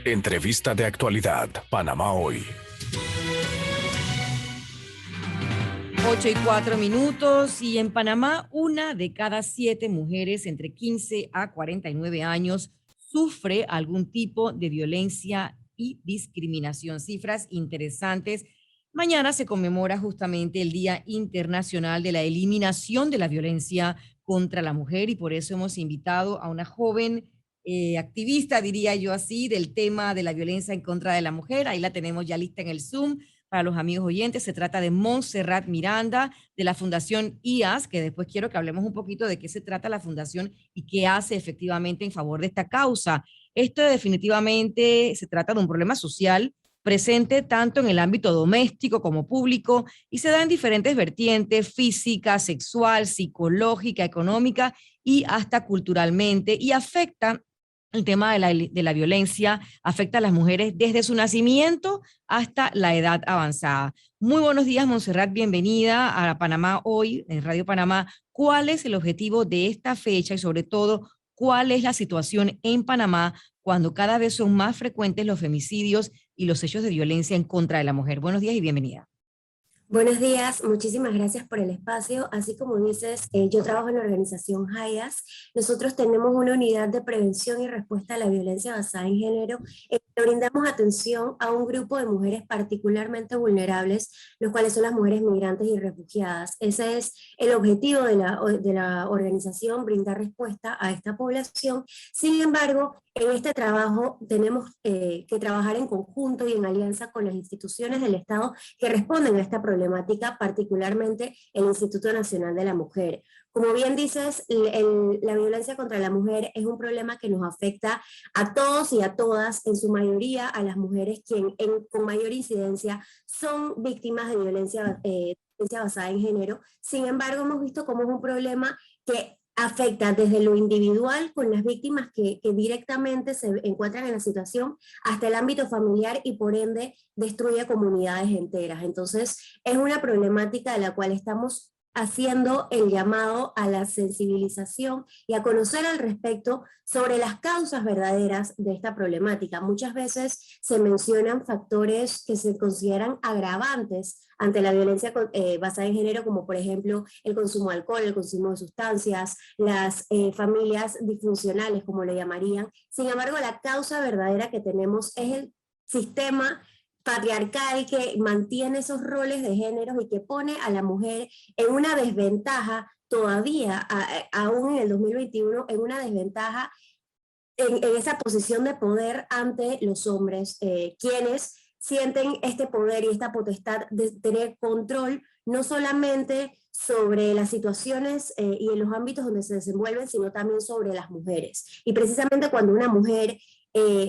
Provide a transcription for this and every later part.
Entrevista de actualidad, Panamá Hoy. 8:04 y en Panamá, 1 de cada 7 mujeres entre 15 a 49 años sufre algún tipo de violencia y discriminación. Cifras interesantes. Mañana se conmemora justamente el Día Internacional de la Eliminación de la Violencia contra la Mujer y por eso hemos invitado a una joven activista, diría yo así, del tema de la violencia en contra de la mujer. Ahí la tenemos ya lista en el Zoom. Para los amigos oyentes, se trata de Montserrat Miranda, de la Fundación IAS, que después quiero que hablemos un poquito de qué se trata la Fundación y qué hace efectivamente en favor de esta causa. Esto definitivamente se trata de un problema social presente tanto en el ámbito doméstico como público y se da en diferentes vertientes: física, sexual, psicológica, económica y hasta culturalmente, y afecta el tema de la violencia, afecta a las mujeres desde su nacimiento hasta la edad avanzada. Muy buenos días, Montserrat, bienvenida a Panamá Hoy, en Radio Panamá. ¿Cuál es el objetivo de esta fecha y sobre todo cuál es la situación en Panamá cuando cada vez son más frecuentes los femicidios y los hechos de violencia en contra de la mujer? Buenos días y bienvenida. Buenos días, muchísimas gracias por el espacio. Así como dices, yo trabajo en la organización HIAS. Nosotros tenemos una unidad de prevención y respuesta a la violencia basada en género. Brindamos atención a un grupo de mujeres particularmente vulnerables, los cuales son las mujeres migrantes y refugiadas. Ese es el objetivo de la organización, brindar respuesta a esta población. Sin embargo, en este trabajo tenemos que trabajar en conjunto y en alianza con las instituciones del Estado que responden a esta problemática, particularmente el Instituto Nacional de la Mujer. Como bien dices, la violencia contra la mujer es un problema que nos afecta a todos y a todas, en su mayoría a las mujeres, con mayor incidencia son víctimas de violencia basada en género. Sin embargo, hemos visto cómo es un problema que afecta desde lo individual con las víctimas que directamente se encuentran en la situación hasta el ámbito familiar y por ende destruye comunidades enteras. Entonces es una problemática de la cual estamos haciendo el llamado a la sensibilización y a conocer al respecto sobre las causas verdaderas de esta problemática. Muchas veces se mencionan factores que se consideran agravantes ante la violencia basada en género, como por ejemplo el consumo de alcohol, el consumo de sustancias, las familias disfuncionales, como le llamarían. Sin embargo, la causa verdadera que tenemos es el sistema patriarcal que mantiene esos roles de género y que pone a la mujer en una desventaja todavía, aún en el 2021, en una desventaja en esa posición de poder ante los hombres, quienes sienten este poder y esta potestad de tener control no solamente sobre las situaciones y en los ámbitos donde se desenvuelven, sino también sobre las mujeres. Y precisamente cuando una mujer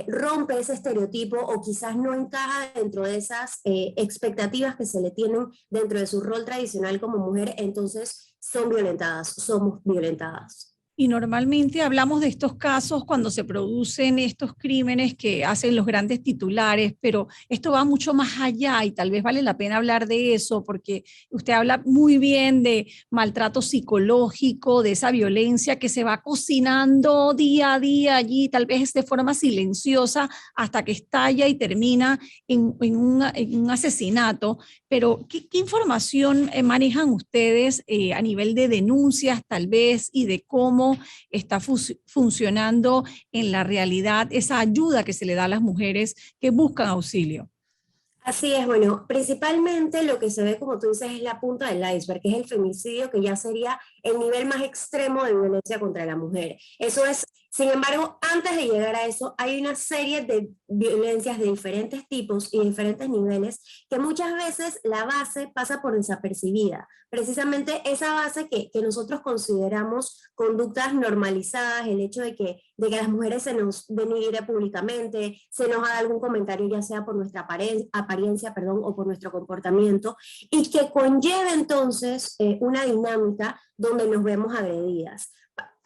rompe ese estereotipo o quizás no encaja dentro de esas expectativas que se le tienen dentro de su rol tradicional como mujer, entonces son violentadas, somos violentadas. Y normalmente hablamos de estos casos cuando se producen estos crímenes que hacen los grandes titulares, pero esto va mucho más allá y tal vez vale la pena hablar de eso porque usted habla muy bien de maltrato psicológico, de esa violencia que se va cocinando día a día allí, tal vez de forma silenciosa hasta que estalla y termina en un asesinato. Pero, ¿qué información manejan ustedes a nivel de denuncias tal vez y de cómo está funcionando en la realidad esa ayuda que se le da a las mujeres que buscan auxilio? Así es, bueno, principalmente lo que se ve, como tú dices, es la punta del iceberg, que es el femicidio, que ya sería el nivel más extremo de violencia contra la mujer. Eso es, sin embargo, antes de llegar a eso, hay una serie de violencias de diferentes tipos y diferentes niveles, que muchas veces la base pasa por desapercibida. Precisamente esa base que nosotros consideramos conductas normalizadas, el hecho de que las mujeres se nos denigre públicamente, se nos haga algún comentario, ya sea por nuestra apariencia, o por nuestro comportamiento, y que conlleve entonces una dinámica donde nos vemos agredidas.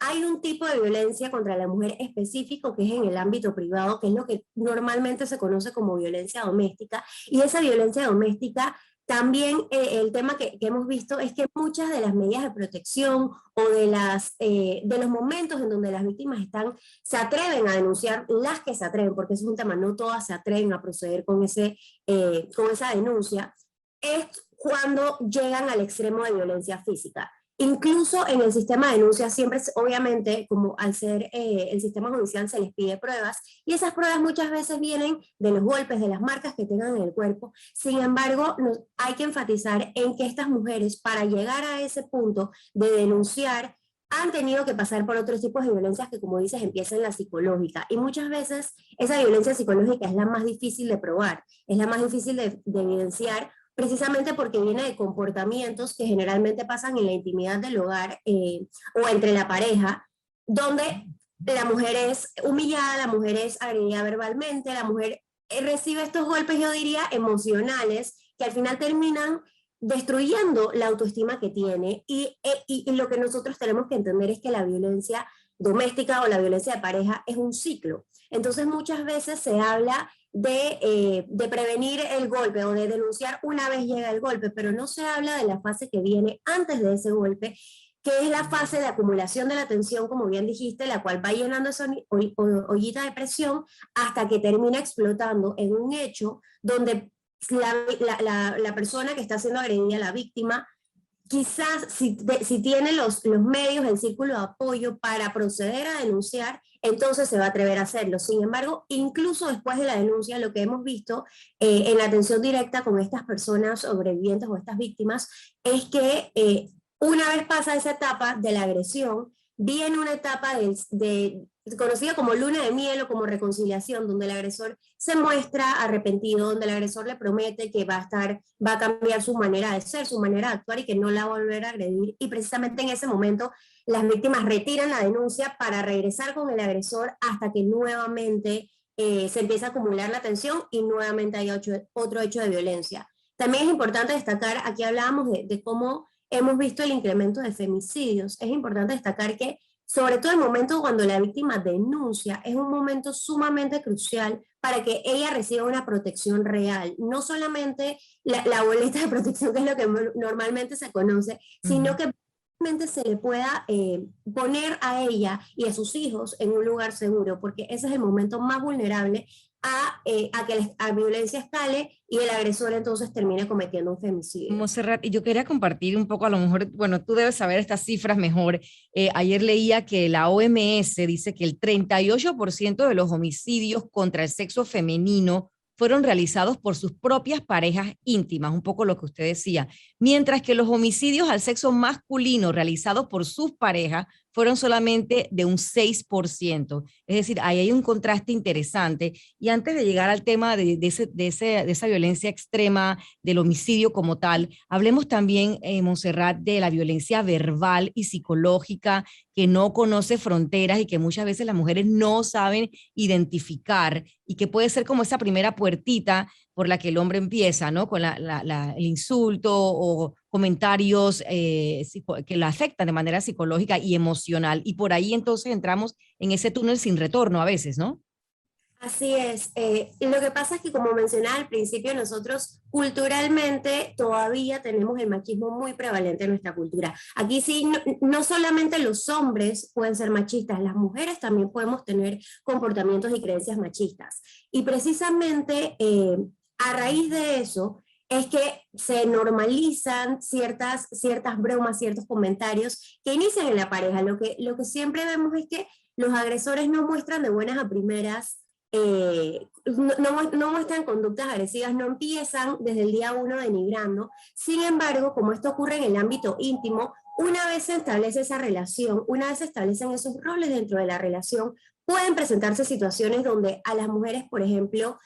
Hay un tipo de violencia contra la mujer específico que es en el ámbito privado, que es lo que normalmente se conoce como violencia doméstica, y esa violencia doméstica También el tema que hemos visto es que muchas de las medidas de protección o de los momentos en donde las víctimas se atreven a denunciar, las que se atreven, porque eso es un tema, no todas se atreven a proceder con esa denuncia, es cuando llegan al extremo de violencia física. Incluso en el sistema de denuncia siempre, obviamente, como al ser el sistema judicial se les pide pruebas, y esas pruebas muchas veces vienen de los golpes, de las marcas que tengan en el cuerpo. Sin embargo, hay que enfatizar en que estas mujeres, para llegar a ese punto de denunciar, han tenido que pasar por otros tipos de violencias que, como dices, empieza en la psicológica. Y muchas veces esa violencia psicológica es la más difícil de probar, es la más difícil de evidenciar, precisamente porque viene de comportamientos que generalmente pasan en la intimidad del hogar o entre la pareja, donde la mujer es humillada, la mujer es agredida verbalmente, la mujer recibe estos golpes, yo diría, emocionales, que al final terminan destruyendo la autoestima que tiene, y lo que nosotros tenemos que entender es que la violencia doméstica o la violencia de pareja es un ciclo. Entonces muchas veces se habla de prevenir el golpe o de denunciar una vez llega el golpe, pero no se habla de la fase que viene antes de ese golpe, que es la fase de acumulación de la tensión, como bien dijiste, la cual va llenando esa ollita de presión hasta que termina explotando en un hecho donde la persona que está siendo agredida, la víctima, quizás si tiene los medios, el círculo de apoyo para proceder a denunciar, entonces se va a atrever a hacerlo. Sin embargo, incluso después de la denuncia, lo que hemos visto en la atención directa con estas personas sobrevivientes o estas víctimas, es que una vez pasa esa etapa de la agresión, viene una etapa conocida como luna de miel o como reconciliación, donde el agresor se muestra arrepentido, donde el agresor le promete que va a cambiar su manera de ser, su manera de actuar, y que no la va a volver a agredir, y precisamente en ese momento las víctimas retiran la denuncia para regresar con el agresor hasta que nuevamente se empieza a acumular la tensión y nuevamente hay otro hecho de violencia. También es importante destacar, aquí hablábamos de cómo hemos visto el incremento de femicidios. Es importante destacar que, sobre todo el momento cuando la víctima denuncia, es un momento sumamente crucial para que ella reciba una protección real. No solamente la boleta de protección, que es lo que normalmente se conoce, sino que realmente se le pueda poner a ella y a sus hijos en un lugar seguro, porque ese es el momento más vulnerable a que la violencia escale y el agresor entonces termine cometiendo un femicidio. Montserrat, y yo quería compartir un poco, a lo mejor, bueno, tú debes saber estas cifras mejor. Ayer leía que la OMS dice que el 38% de los homicidios contra el sexo femenino fueron realizados por sus propias parejas íntimas, un poco lo que usted decía, mientras que los homicidios al sexo masculino realizados por sus parejas fueron solamente de un 6%. Es decir, ahí hay un contraste interesante. Y antes de llegar al tema de esa violencia extrema, del homicidio como tal, hablemos también, Montserrat, de la violencia verbal y psicológica que no conoce fronteras y que muchas veces las mujeres no saben identificar, y que puede ser como esa primera puertita por la que el hombre empieza, ¿no? Con el insulto o comentarios que la afectan de manera psicológica y emocional. Y por ahí entonces entramos en ese túnel sin retorno a veces, ¿no? Así es. Lo que pasa es que, como mencionaba al principio, nosotros culturalmente todavía tenemos el machismo muy prevalente en nuestra cultura. Aquí sí, no solamente los hombres pueden ser machistas, las mujeres también podemos tener comportamientos y creencias machistas. Y precisamente a raíz de eso es que se normalizan ciertas bromas, ciertos comentarios que inician en la pareja. Lo que siempre vemos es que los agresores no muestran de buenas a primeras, no muestran conductas agresivas, no empiezan desde el día uno denigrando. Sin embargo, como esto ocurre en el ámbito íntimo, una vez se establece esa relación, una vez se establecen esos roles dentro de la relación, pueden presentarse situaciones donde a las mujeres, por ejemplo,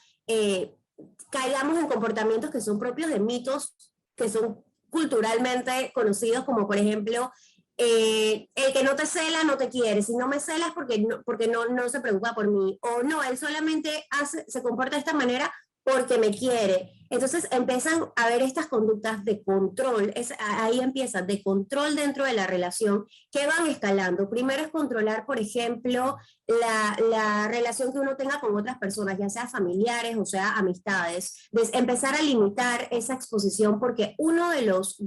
caigamos en comportamientos que son propios de mitos que son culturalmente conocidos, como por ejemplo, el que no te cela no te quiere, si no me celas porque no se preocupa por mí, o no, él solamente se comporta de esta manera porque me quiere. Entonces empiezan a ver estas conductas de control, ahí empieza, de control dentro de la relación, que van escalando. Primero es controlar, por ejemplo, la relación que uno tenga con otras personas, ya sea familiares o sea amistades, empezar a limitar esa exposición, porque uno de las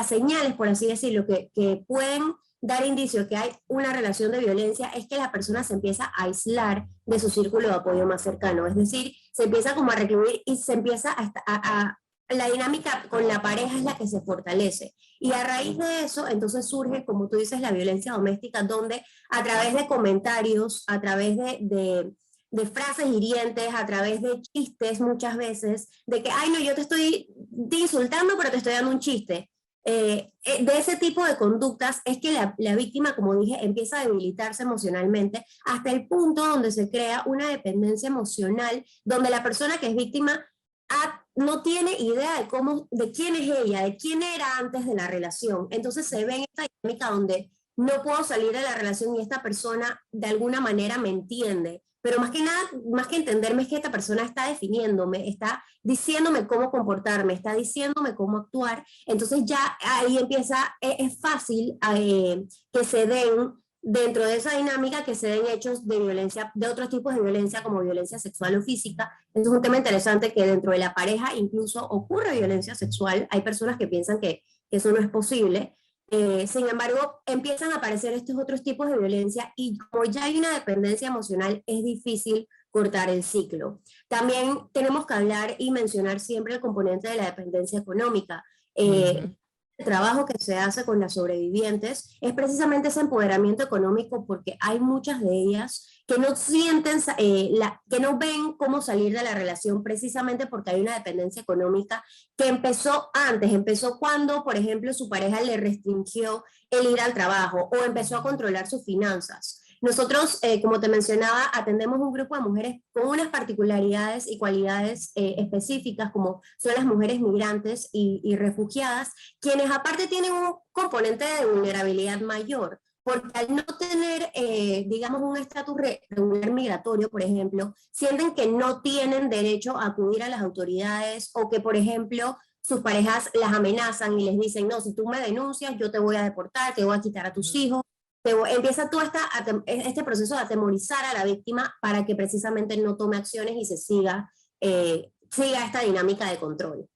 señales, por así decirlo, que pueden dar indicio que hay una relación de violencia es que la persona se empieza a aislar de su círculo de apoyo más cercano, es decir, se empieza como a recluir y se empieza la dinámica con la pareja es la que se fortalece. Y a raíz de eso, entonces surge, como tú dices, la violencia doméstica, donde a través de comentarios, a través de frases hirientes, a través de chistes muchas veces, de que, ay, no, yo te estoy insultando, pero te estoy dando un chiste. De ese tipo de conductas es que la víctima, como dije, empieza a debilitarse emocionalmente hasta el punto donde se crea una dependencia emocional, donde la persona que es víctima no tiene idea de quién es ella, de quién era antes de la relación. Entonces se ve en esta dinámica donde no puedo salir de la relación y esta persona de alguna manera me entiende. Pero más que nada, más que entenderme, es que esta persona está definiéndome, está diciéndome cómo comportarme, está diciéndome cómo actuar. Entonces ya ahí empieza, es fácil que se den, dentro de esa dinámica, que se den hechos de violencia, de otros tipos de violencia, como violencia sexual o física. Eso es un tema interesante, que dentro de la pareja incluso ocurre violencia sexual. Hay personas que piensan que eso no es posible. Sin embargo, empiezan a aparecer estos otros tipos de violencia y como ya hay una dependencia emocional, es difícil cortar el ciclo. También tenemos que hablar y mencionar siempre el componente de la dependencia económica. El trabajo que se hace con las sobrevivientes es precisamente ese empoderamiento económico, porque hay muchas de ellas que no sienten, que no ven cómo salir de la relación, precisamente porque hay una dependencia económica que empezó cuando, por ejemplo, su pareja le restringió el ir al trabajo o empezó a controlar sus finanzas. Nosotros, como te mencionaba, atendemos un grupo de mujeres con unas particularidades y cualidades específicas, como son las mujeres migrantes y refugiadas, quienes aparte tienen un componente de vulnerabilidad mayor, porque al no tener, digamos, un estatus regular migratorio, por ejemplo, sienten que no tienen derecho a acudir a las autoridades, o que, por ejemplo, sus parejas las amenazan y les dicen, no, si tú me denuncias, yo te voy a deportar, te voy a quitar a tus hijos. Empieza todo este proceso de atemorizar a la víctima para que precisamente no tome acciones y se siga esta dinámica de control.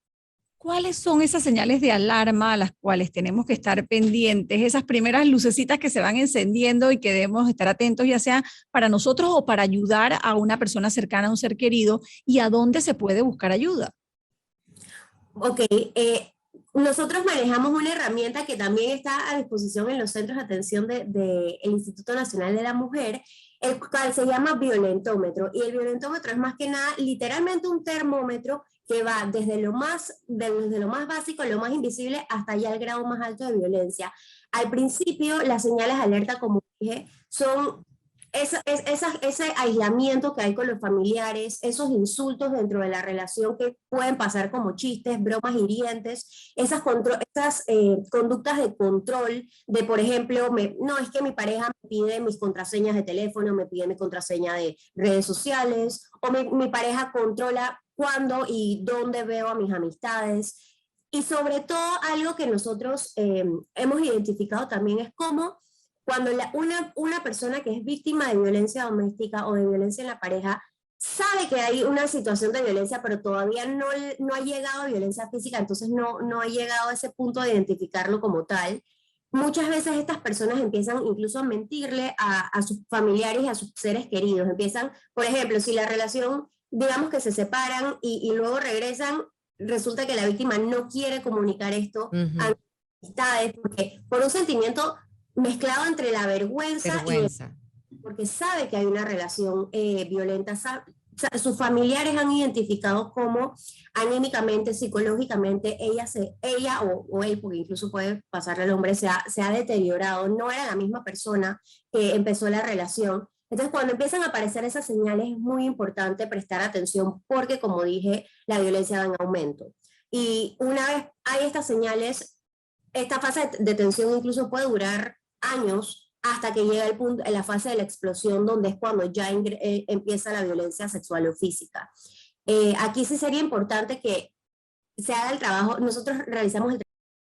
¿Cuáles son esas señales de alarma a las cuales tenemos que estar pendientes? Esas primeras lucecitas que se van encendiendo y que debemos estar atentos, ya sea para nosotros o para ayudar a una persona cercana, a un ser querido, y a dónde se puede buscar ayuda. Ok, nosotros manejamos una herramienta que también está a disposición en los centros de atención del Instituto Nacional de la Mujer, el cual se llama violentómetro. Y el violentómetro es más que nada literalmente un termómetro que va desde lo más básico, lo más invisible, hasta ya el grado más alto de violencia. Al principio, las señales de alerta, como dije, son ese aislamiento que hay con los familiares, esos insultos dentro de la relación que pueden pasar como chistes, bromas hirientes, esas conductas de control, de por ejemplo, no, es que mi pareja me pide mis contraseñas de teléfono, me pide mi contraseña de redes sociales, o mi pareja controla cuándo y dónde veo a mis amistades. Y sobre todo, algo que nosotros hemos identificado también es cómo cuando una persona que es víctima de violencia doméstica o de violencia en la pareja sabe que hay una situación de violencia, pero todavía no ha llegado a violencia física, entonces no ha llegado a ese punto de identificarlo como tal. Muchas veces estas personas empiezan incluso a mentirle a sus familiares y a sus seres queridos. Empiezan, por ejemplo, si la relación, digamos que se separan y luego regresan, resulta que la víctima no quiere comunicar esto a las amistades, porque por un sentimiento mezclado entre la vergüenza. Y porque sabe que hay una relación violenta. Sus familiares han identificado cómo anímicamente, psicológicamente, ella o él, porque incluso puede pasarle al hombre, se ha deteriorado, no era la misma persona que empezó la relación. Entonces, cuando empiezan a aparecer esas señales, es muy importante prestar atención, porque, como dije, la violencia va en aumento. Y una vez hay estas señales, esta fase de tensión incluso puede durar años, hasta que llega el punto, en la fase de la explosión, donde es cuando ya empieza la violencia sexual o física. Aquí sí sería importante que se haga el trabajo, nosotros realizamos el